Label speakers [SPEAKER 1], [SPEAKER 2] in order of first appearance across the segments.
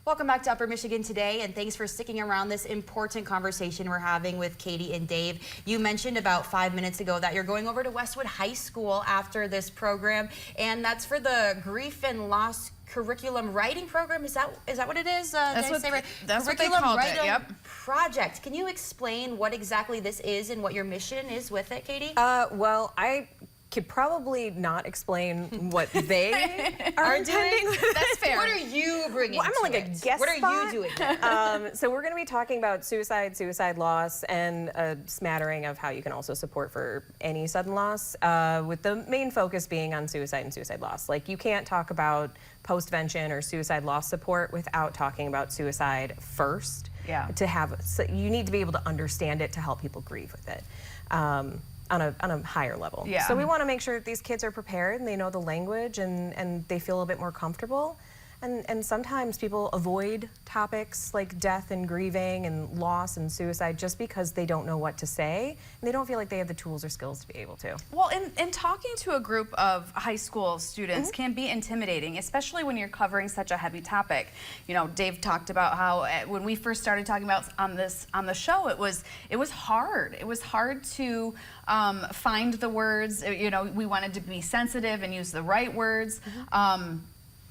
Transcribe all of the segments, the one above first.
[SPEAKER 1] Welcome back to Upper Michigan Today, and thanks for sticking around this important conversation we're having with Katie and Dave. You mentioned about 5 minutes ago that you're going over to Westwood High School after this program, and that's for the Grief and Loss Curriculum Writing Program. Is that what it is?
[SPEAKER 2] That's what they called it, yep.
[SPEAKER 1] Project. Can you explain what exactly this is and what your mission is with it, Katie?
[SPEAKER 3] Well, I could probably not explain what they are doing.
[SPEAKER 1] That's fair. What are you bringing?
[SPEAKER 3] Well, I'm like a guest
[SPEAKER 1] What are you doing?
[SPEAKER 3] So we're going to be talking about suicide loss, and a smattering of how you can also support for any sudden loss, with the main focus being on suicide and suicide loss. Like, you can't talk about postvention or suicide loss support without talking about suicide first.
[SPEAKER 2] Yeah.
[SPEAKER 3] So you need to be able to understand it to help people grieve with it. On a higher level.
[SPEAKER 2] Yeah.
[SPEAKER 3] So we want to make sure that these kids are prepared and they know the language and they feel a bit more comfortable. And sometimes people avoid topics like death and grieving and loss and suicide just because they don't know what to say and they don't feel like they have the tools or skills to be able to.
[SPEAKER 2] Well, and talking to a group of high school students can be intimidating, especially when you're covering such a heavy topic. You know, Dave talked about how when we first started talking about on the show, it was hard. It was hard to find the words. You know, we wanted to be sensitive and use the right words.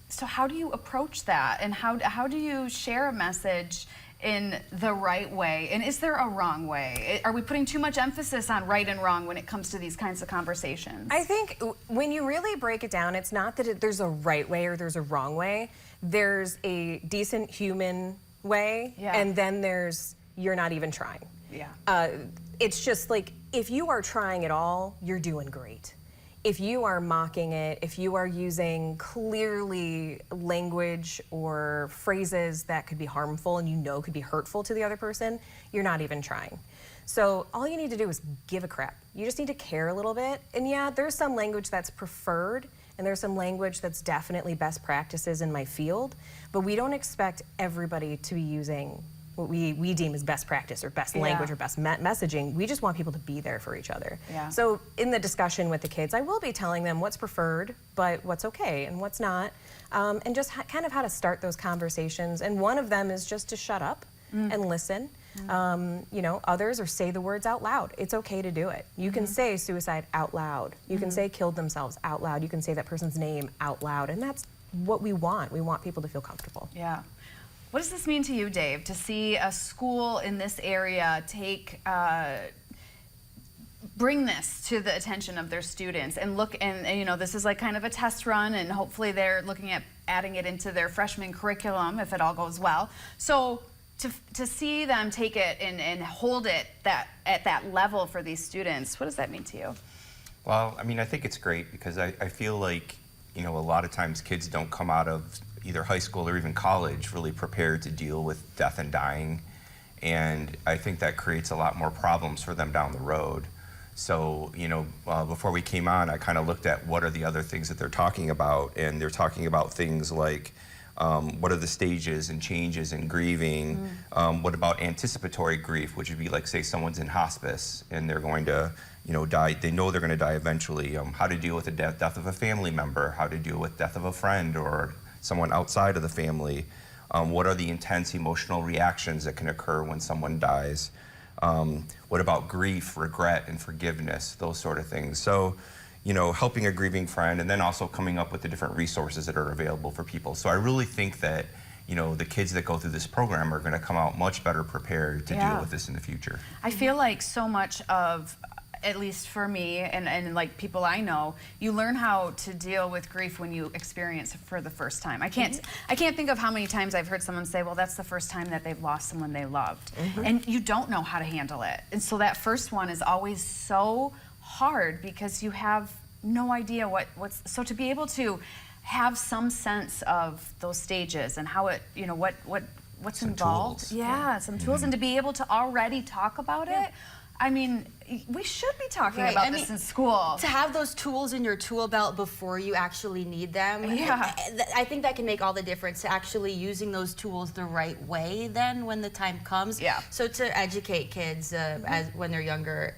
[SPEAKER 2] So how do you approach that, and how do you share a message in the right way? And is there a wrong way? Are we putting too much emphasis on right and wrong when it comes to these kinds of conversations?
[SPEAKER 3] I think when you really break it down, it's not that there's a right way or there's a wrong way. There's a decent human way, and then there's you're not even trying.
[SPEAKER 2] Yeah.
[SPEAKER 3] It's just like, if you are trying at all, you're doing great. If you are mocking it, if you are using clearly language or phrases that could be harmful and you know could be hurtful to the other person, you're not even trying. So all you need to do is give a crap. You just need to care a little bit. And yeah, there's some language that's preferred, and there's some language that's definitely best practices in my field, but we don't expect everybody to be using what we deem as best practice or best language or best messaging. We just want people to be there for each other.
[SPEAKER 2] Yeah.
[SPEAKER 3] So in the discussion with the kids, I will be telling them what's preferred, but what's okay and what's not, and just kind of how to start those conversations. And one of them is just to shut up and listen. You know, others, or say the words out loud. It's okay to do it. You can say suicide out loud. You can say killed themselves out loud. You can say that person's name out loud, and that's what we want. We want people to feel comfortable.
[SPEAKER 2] Yeah. What does this mean to you, Dave, to see a school in this area bring this to the attention of their students and look, and you know, this is like kind of a test run, and hopefully they're looking at adding it into their freshman curriculum if it all goes well. So to see them take it and hold it at that level for these students, what does that mean to you?
[SPEAKER 4] Well, I mean, I think it's great because I feel like, you know, a lot of times kids don't come out of either high school or even college really prepared to deal with death and dying, and I think that creates a lot more problems for them down the road. So, you know, before we came on, I kind of looked at what are the other things that they're talking about, and they're talking about things like what are the stages and changes in grieving, what about anticipatory grief, which would be like, say someone's in hospice and they're going to, you know, die, they know they're going to die eventually, how to deal with the death of a family member, how to deal with death of a friend or someone outside of the family. What are the intense emotional reactions that can occur when someone dies? What about grief, regret, and forgiveness, those sort of things. So, you know, helping a grieving friend, and then also coming up with the different resources that are available for people. So I really think that, you know, the kids that go through this program are going to come out much better prepared to deal with this in the future.
[SPEAKER 2] I feel like so much of, at least for me and like people I know, you learn how to deal with grief when you experience it for the first time. I can't think of how many times I've heard someone say, well, that's the first time that they've lost someone they loved. And you don't know how to handle it. And so that first one is always so hard because you have no idea what's, so to be able to have some sense of those stages and how it, you know, what's some involved.
[SPEAKER 4] Tools.
[SPEAKER 2] Some tools, and to be able to already talk about it. I mean, we should be talking about this in school.
[SPEAKER 1] To have those tools in your tool belt before you actually need them, I think that can make all the difference, to actually using those tools the right way then when the time comes. So to educate kids when they're younger,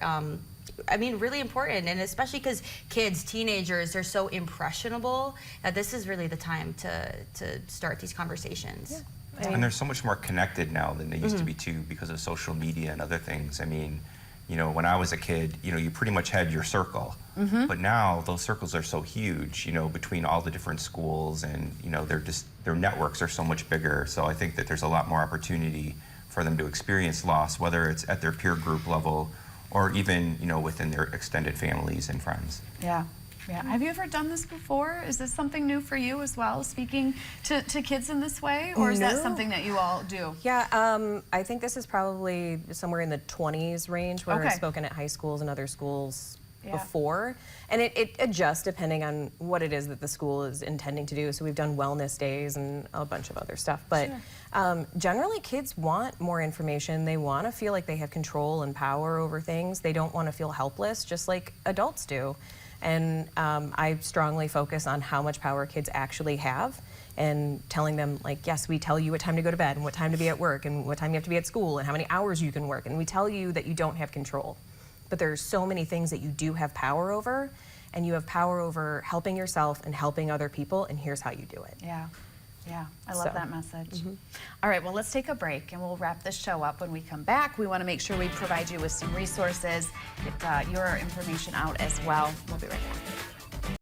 [SPEAKER 1] I mean, really important, and especially because kids, teenagers, they're so impressionable that this is really the time to start these conversations.
[SPEAKER 4] And they're so much more connected now than they used to be too, because of social media and other things. I mean, you know, when I was a kid, you know, you pretty much had your circle. But now those circles are so huge, you know, between all the different schools, and, you know, their networks are so much bigger. So I think that there's a lot more opportunity for them to experience loss, whether it's at their peer group level or even, you know, within their extended families and friends.
[SPEAKER 2] Yeah. Yeah. Have you ever done this before? Is this something new for you as well, speaking to kids in this way? Or is that something that you all do?
[SPEAKER 3] Yeah, I think this is probably somewhere in the 20s range, where I've spoken at high schools and other schools before. And it adjusts depending on what it is that the school is intending to do. So we've done wellness days and a bunch of other stuff. But generally, kids want more information. They want to feel like they have control and power over things. They don't want to feel helpless, just like adults do. And I strongly focus on how much power kids actually have, and telling them, like, yes, we tell you what time to go to bed and what time to be at work and what time you have to be at school and how many hours you can work. And we tell you that you don't have control. But there's so many things that you do have power over, and you have power over helping yourself and helping other people, and here's how you do it.
[SPEAKER 2] Yeah. Yeah, I love that message. All right, well, let's take a break and we'll wrap this show up. When we come back, we want to make sure we provide you with some resources, get your information out as well. We'll be right back.